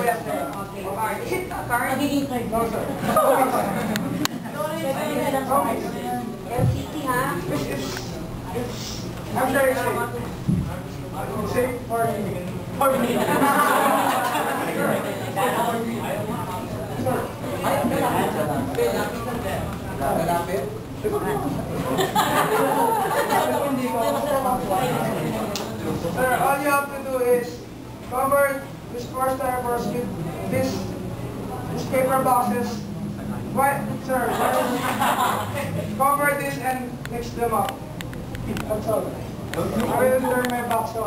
yes, sir. Okay. Is it a card? Magiging card. No, sir. LCT, ha? I'm sorry, sir. Say for me. For me. Sir, all you have to do is cover this first styrofoam with this paper boxes. What, sir? Cover this and mix them up. That's all. I will turn my box to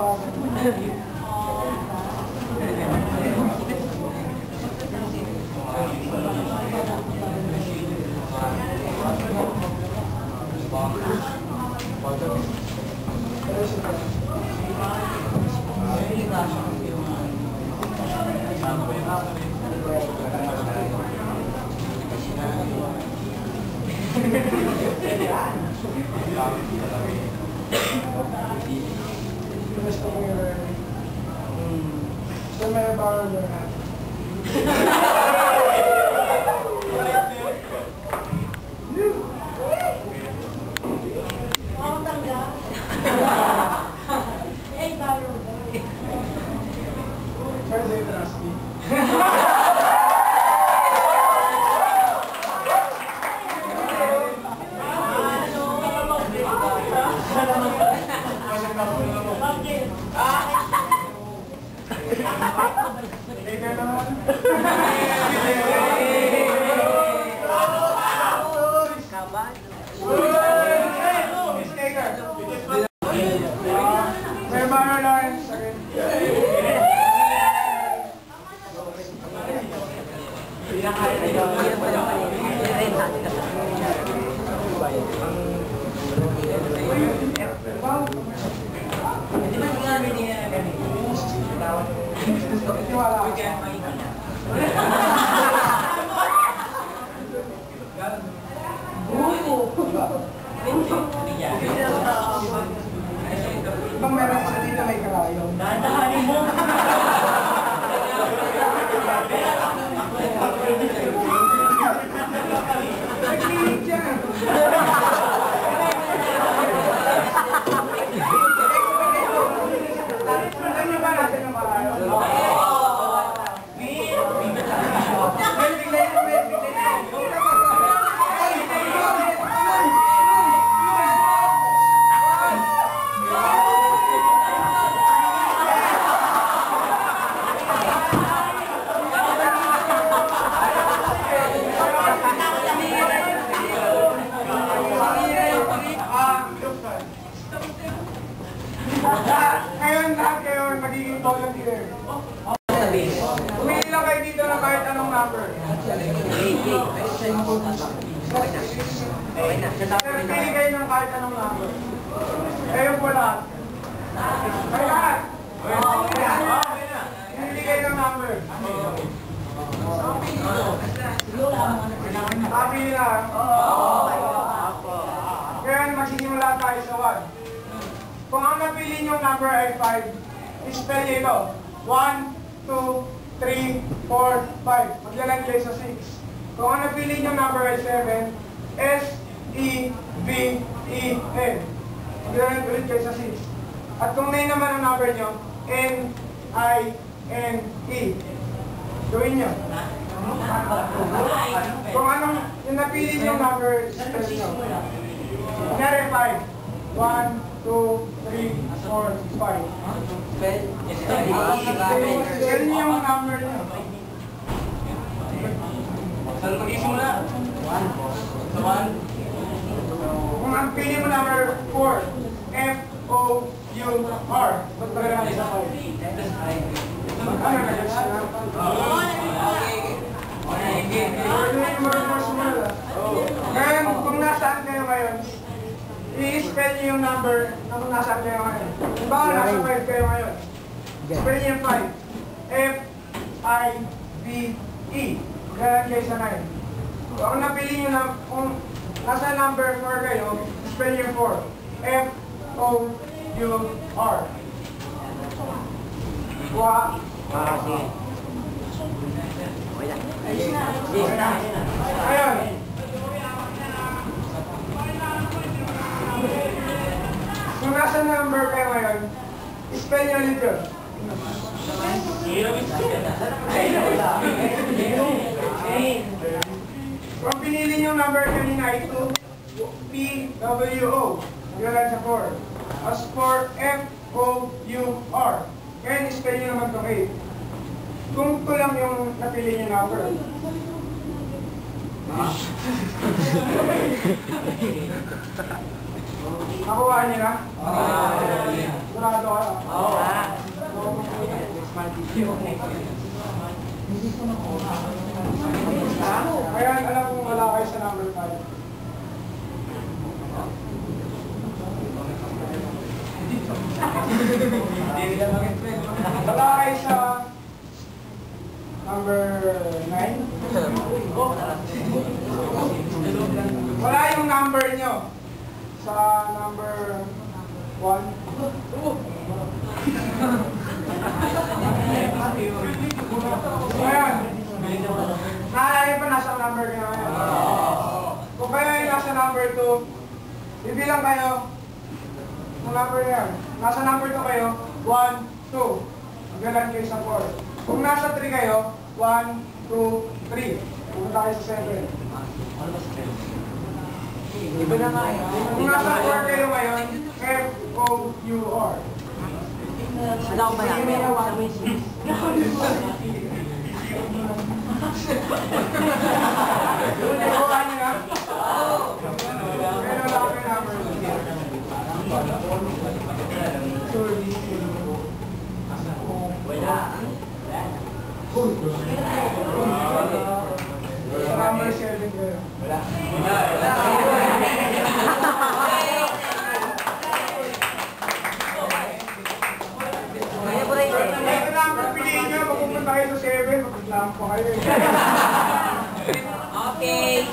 Ibang meron sa dito may karayong. Nandahanin mo! Nagkilig dyan! Alam niyo ba natin ang karayong? Ngayon lahat kayo magiging volunteer. Umili lang kayo dito ng kahit anong number. Pili kayo ng kahit anong number. Kayo po lahat. Kayo lahat. Pili kayo ng number. Pili lang. Kaya magsisimula tayo sa 1. Kung ang napili niyong number ay 5, spell niyo ito. 1, 2, 3, 4, 5. Maglalan kayo sa 6. Kung ang napili niyong number ay 7, S-E-V-E-N. Maglalan ulit kayo sa 6. At kung 9 naman ang number niyo, N-I-N-E. Gawin niyo. Kung anong yung napili niyong number, spell niyo. Kunyari 5. 1, 2, 3, 4, 5. Spell niyo yung number niyo. Saan mag-isimula? 1. Kung ang pili mo number 4, F-O-U-R. Ba't ba naman isa 5? Ano na yun? Ngayon, kung nasaan kayo ngayon, i-spell niyo yung number na kung nasaan kayo ngayon. Baka nasa 5 kayo ngayon. Spell niyo yung 5. F-I-V-E. Kaya kayo sa 9. Kung napili niyo na, kung nasa number 4 kayo, spell niyo yung 4. F-O-U-R. Wa. Ayun. Kung nasa number kayo ngayon, spell nyo ulit yun. Kung pinili nyo number kanina ay 2, P-W-O. Nagalan sa 4. As for F-O-U-R. Ngayon, spell nyo naman itong 8. Kung ito lang yung napili nyo number. Nakuha niyo na? Sigurado ka? Kaya alam kong wala kayo sa number 5. Wala kayo sa number 9? Wala yung number nyo sa number 1? Ayan. Naalala pa nasa number nyo ngayon. Kung kayo ay nasa number 2, bibilang kayo ng number yan. Nasa number 2 kayo, 1, 2. Magalan kayo sa 4. Kung nasa 3 kayo, 1, 2, 3. Pumunta kayo sa 7. Iba na nga eh. Kung nasa 4 kayo ngayon, F-O-U-R. Wala ko ba namin? Nakuha niyo na? Pero wala kayo number. Number 7 kayo. Ito na ang pipiliin nyo. Pag pupunta kayo sa 7, magreklamo pa kayo. Okay.